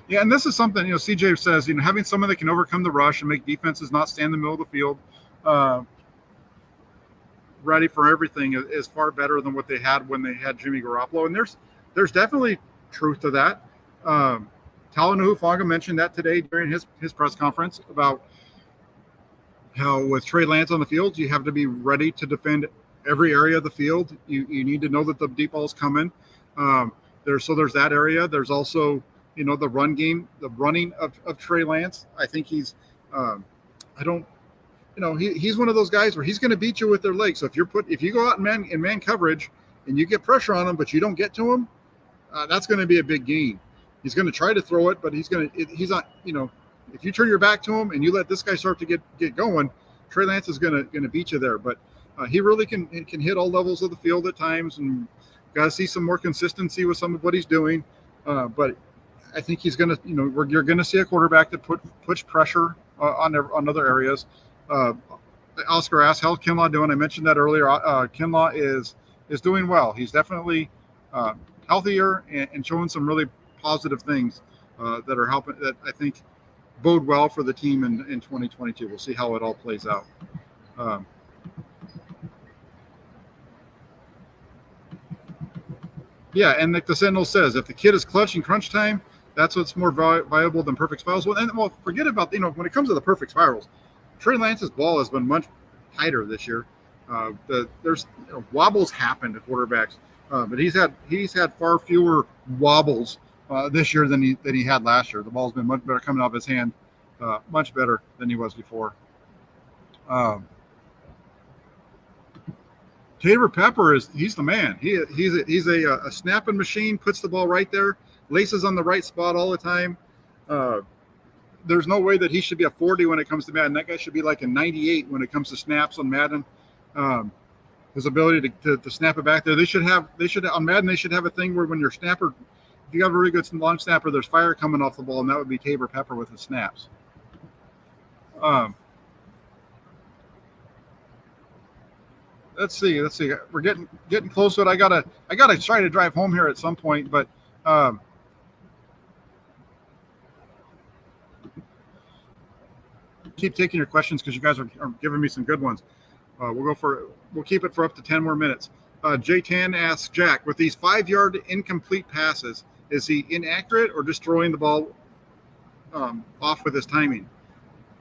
Yeah, and this is something, CJ says, having someone that can overcome the rush and make defenses not stand in the middle of the field, ready for everything is far better than what they had when they had Jimmy Garoppolo. And there's definitely truth to that. Talanoa Hufanga mentioned that today during his press conference about how with Trey Lance on the field, you have to be ready to defend every area of the field. You need to know that the deep ball is coming. There's that area. There's also the run game, the running of Trey Lance. I think he's he's one of those guys where he's going to beat you with their legs. So if you go out in man coverage and you get pressure on him, but you don't get to him, that's going to be a big gain. He's going to try to throw it, but he's not. If you turn your back to him and you let this guy start to get going, Trey Lance is going to beat you there. But he really can hit all levels of the field at times, and got to see some more consistency with some of what he's doing. But I think he's going to, you're going to see a quarterback that puts pressure on other areas. Oscar asked, how's Kinlaw doing? I mentioned that earlier. Kinlaw is doing well. He's definitely healthier and showing some really positive things that are helping, that I think bode well for the team in 2022. We'll see how it all plays out. Yeah, and like the Sentinel says, if the kid is clutch in crunch time, that's what's more viable than perfect spirals. Well, forget about, when it comes to the perfect spirals, Trey Lance's ball has been much tighter this year. There's wobbles happen to quarterbacks, but he's had far fewer wobbles this year than he had last year. The ball's been much better coming off his hand, much better than he was before. Taylor Pepper he's the man. He's a snapping machine, puts the ball right there, laces on the right spot all the time. There's no way that he should be a 40 when it comes to Madden. That guy should be like a 98 when it comes to snaps on Madden. His ability to snap it back there. They should have on Madden. They should have a thing where when your snapper, if you have a really good long snapper, there's fire coming off the ball, and that would be Tabor Pepper with his snaps. Let's see. We're getting close to it. I gotta try to drive home here at some point, but keep taking your questions because you guys are giving me some good ones. We'll keep it for up to 10 more minutes. Jay Tan asks Jack, with these 5-yard incomplete passes, is he inaccurate or just throwing the ball off with his timing?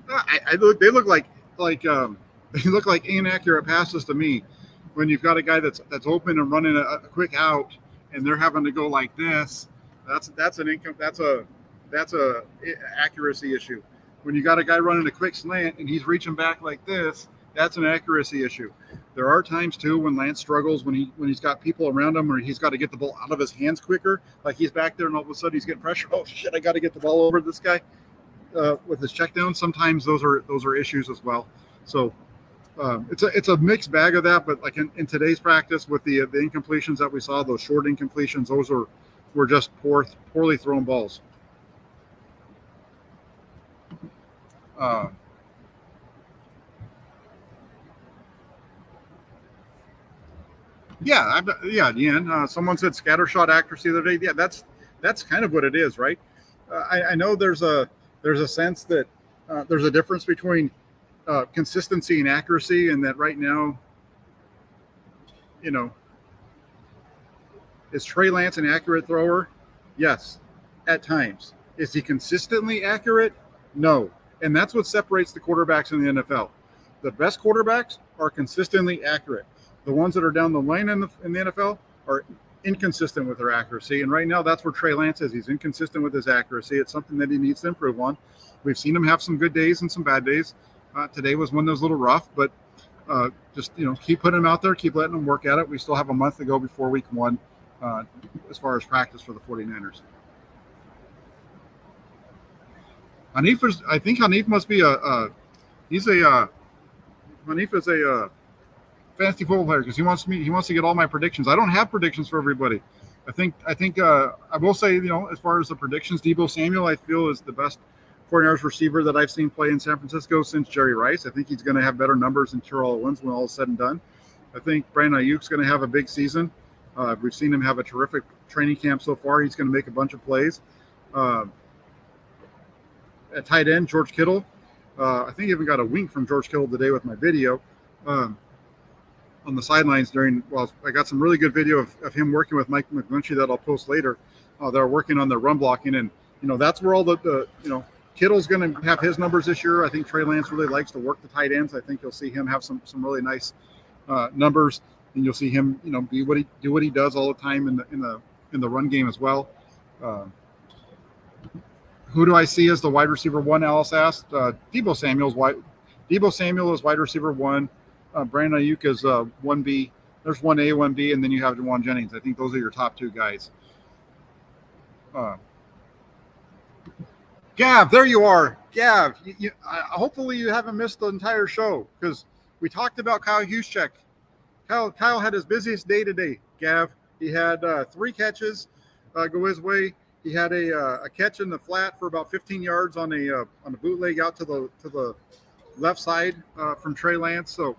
They look like inaccurate passes to me. When you've got a guy that's open and running a quick out, and they're having to go like this, that's a accuracy issue. When you got a guy running a quick slant and he's reaching back like this, that's an accuracy issue. There are times too when Lance struggles when he's got people around him, or he's got to get the ball out of his hands quicker. Like he's back there and all of a sudden he's getting pressure. Oh shit! I got to get the ball over to this guy with his check down. Sometimes those are issues as well. So it's a mixed bag of that. But like in today's practice with the incompletions that we saw, those short incompletions, those were just poorly thrown balls. Ian. Someone said scattershot accuracy the other day. Yeah, that's kind of what it is, right? I know there's a sense that there's a difference between consistency and accuracy, and that right now, is Trey Lance an accurate thrower? Yes, at times. Is he consistently accurate? No. And that's what separates the quarterbacks in the NFL. The best quarterbacks are consistently accurate. The ones that are down the lane in the NFL are inconsistent with their accuracy. And right now, that's where Trey Lance is. He's inconsistent with his accuracy. It's something that he needs to improve on. We've seen him have some good days and some bad days. Today was one that was a little rough, but just keep putting him out there, keep letting him work at it. We still have a month to go before week 1. as far as practice for the 49ers. I think Hanif must be Hanif is a fantasy football player because he wants to get all my predictions. I don't have predictions for everybody. I think I will say, as far as the predictions, Deebo Samuel I feel is the best 49ers receiver that I've seen play in San Francisco since Jerry Rice. I think he's going to have better numbers than Terrell Owens when all is said and done. I think Brandon Ayuk's going to have a big season. We've seen him have a terrific training camp so far. He's going to make a bunch of plays. At tight end, George Kittle. I think I even got a wink from George Kittle today with my video on the sidelines I got some really good video of him working with Mike McGlinchey that I'll post later. They're working on their run blocking, and that's where all the Kittle's going to have his numbers this year. I think Trey Lance really likes to work the tight ends. I think you'll see him have some really nice numbers, and you'll see him do what he does all the time in the run game as well. Who do I see as the wide receiver one? Alice asked. Deebo Samuel is wide receiver one. Brandon Ayuk is 1B. There's 1A, 1B, and then you have Jawan Jennings. I think those are your top two guys. Gav, there you are. Gav, hopefully you haven't missed the entire show because we talked about Kyle Juszczyk. Kyle had his busiest day today, Gav. He had 3 catches go his way. He had a catch in the flat for about 15 yards on a bootleg out to the left side from Trey Lance. So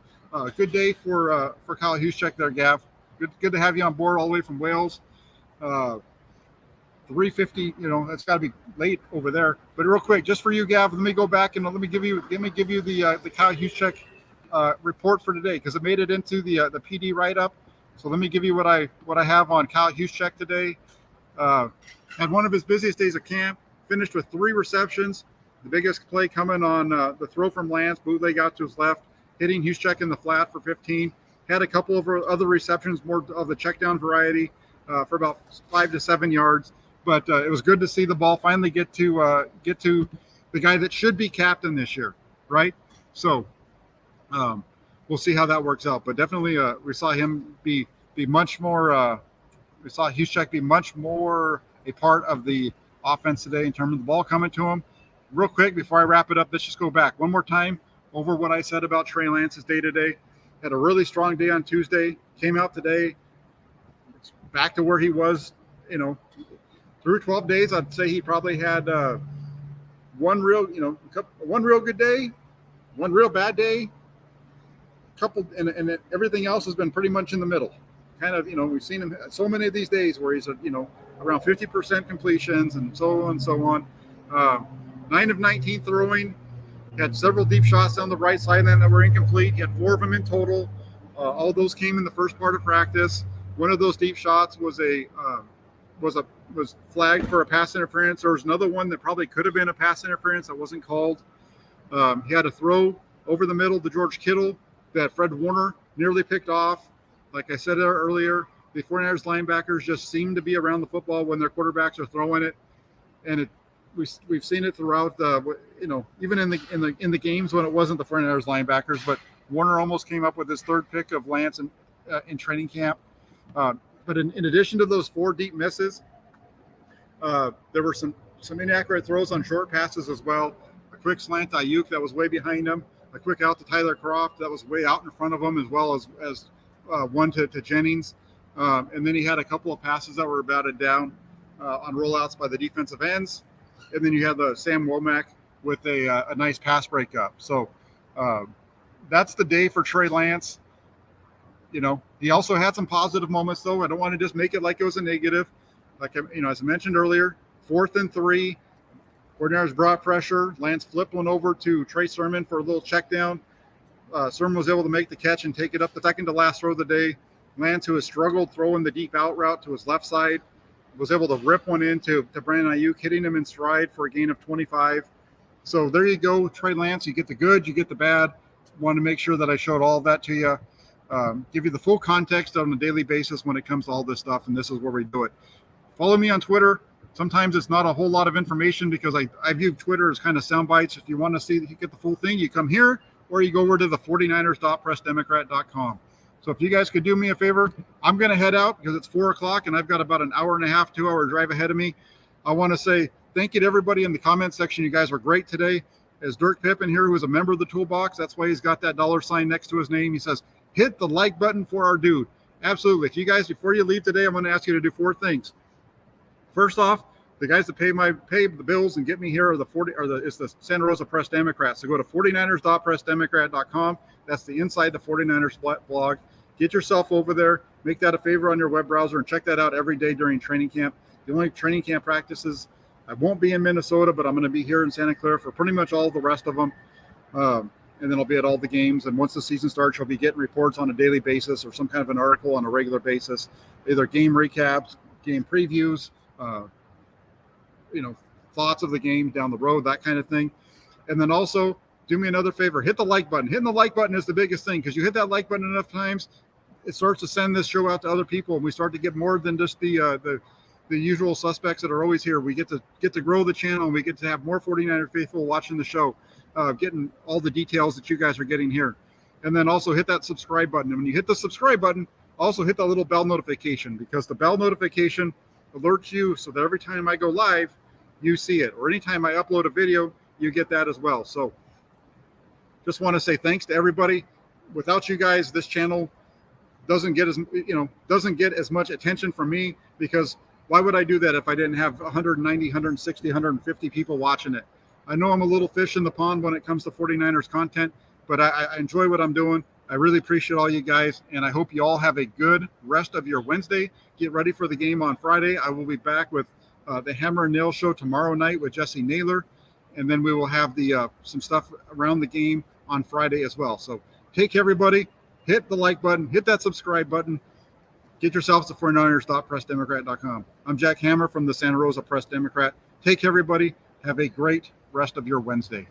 good day for Kyle Juszczyk there, Gav. Good to have you on board all the way from Wales. 3:50. It's got to be late over there. But real quick, just for you, Gav, let me go back and let me give you the Kyle Juszczyk report for today because it made it into the PD write-up. So let me give you what I have on Kyle Juszczyk today. Had one of his busiest days of camp, finished with 3 receptions. The biggest play coming on the throw from Lance, bootleg out to his left, hitting Juszczyk in the flat for 15. Had a couple of other receptions, more of the check down variety for about 5 to 7 yards. But it was good to see the ball finally get to the guy that should be captain this year, right? So we'll see how that works out. But definitely we saw him be much more we saw Juszczyk be much more a part of the offense today in terms of the ball coming to him. Real quick, before I wrap it up, let's just go back one more time over what I said about Trey Lance's day today. Had a really strong day on Tuesday, came out today, back to where he was, through 12 days. I'd say he probably had one real good day, one real bad day, and everything else has been pretty much in the middle. Kind of, we've seen him so many of these days where he's, around 50% completions and so on and so on. 9 of 19 throwing. Had several deep shots down the right sideline that were incomplete. He had 4 of them in total. All those came in the first part of practice. One of those deep shots was flagged for a pass interference. There was another one that probably could have been a pass interference that wasn't called. He had a throw over the middle to George Kittle that Fred Warner nearly picked off. Like I said earlier, the 49ers linebackers just seem to be around the football when their quarterbacks are throwing it, and we've seen it throughout even in the games when it wasn't the 49ers linebackers. But Warner almost came up with his 3rd pick of Lance in training camp. But in addition to those 4 deep misses, there were some inaccurate throws on short passes as well. A quick slant to Ayuk that was way behind him. A quick out to Tyler Kroft that was way out in front of him, as well as one to Jennings. And then he had a couple of passes that were batted down on rollouts by the defensive ends. And then you had the Sam Womack with a nice pass breakup. So that's the day for Trey Lance. He also had some positive moments, though. I don't want to just make it like it was a negative. Like, as I mentioned earlier, 4th and 3, 49ers brought pressure. Lance flipped one over to Trey Sermon for a little check down. Sermon was able to make the catch and take it up the second to last throw of the day. Lance, who has struggled throwing the deep out route to his left side, was able to rip one into Brandon Ayuk, hitting him in stride for a gain of 25. So there you go, Trey Lance. You get the good, you get the bad. Wanted to make sure that I showed all of that to you. Give you the full context on a daily basis when it comes to all this stuff, and this is where we do it. Follow me on Twitter. Sometimes it's not a whole lot of information because I view Twitter as kind of sound bites. If you want to see, you get the full thing, you come here, or you go over to the 49ers.pressdemocrat.com. So if you guys could do me a favor, I'm going to head out because it's 4 o'clock and I've got about an hour and a half, 2-hour drive ahead of me. I want to say thank you to everybody in the comment section. You guys were great today. As Dirk Pippin here, who is a member of the Toolbox, that's why he's got that $sign next to his name. He says, hit the like button for our dude. Absolutely. If you guys, before you leave today, I'm going to ask you to do 4 things. First off, the guys that pay the bills and get me here are it's the Santa Rosa Press Democrats. So go to 49ers.pressdemocrat.com. That's the inside the 49ers blog. Get yourself over there, make that a favor on your web browser, and check that out every day during training camp. The only training camp practices, I won't be in Minnesota, but I'm going to be here in Santa Clara for pretty much all the rest of them. And then I'll be at all the games. And once the season starts, you'll be getting reports on a daily basis or some kind of an article on a regular basis, either game recaps, game previews, thoughts of the game down the road, that kind of thing. And then also do me another favor, hit the like button. Hitting the like button is the biggest thing, because you hit that like button enough times, it starts to send this show out to other people, and we start to get more than just the usual suspects that are always here. We get to grow the channel, and we get to have more 49er faithful watching the show, getting all the details that you guys are getting here. And then also hit that subscribe button. And when you hit the subscribe button, also hit that little bell notification, because the bell notification alerts you so that every time I go live, you see it, or anytime I upload a video, you get that as well. So just want to say thanks to everybody. Without you guys, this channel doesn't get as much attention from me, because why would I do that if I didn't have 190, 160, 150 people watching it? I know I'm a little fish in the pond when it comes to 49ers content, but I enjoy what I'm doing. I really appreciate all you guys, and I hope you all have a good rest of your Wednesday. Get ready for the game on Friday. I will be back with the Hammer and Nail show tomorrow night with Jesse Naylor, and then we will have the some stuff around the game on Friday as well. So take care, everybody. Hit the like button, hit that subscribe button. Get yourselves to 49ers.pressdemocrat.com. I'm Jack Hammer from the Santa Rosa Press Democrat. Take care, everybody. Have a great rest of your Wednesday.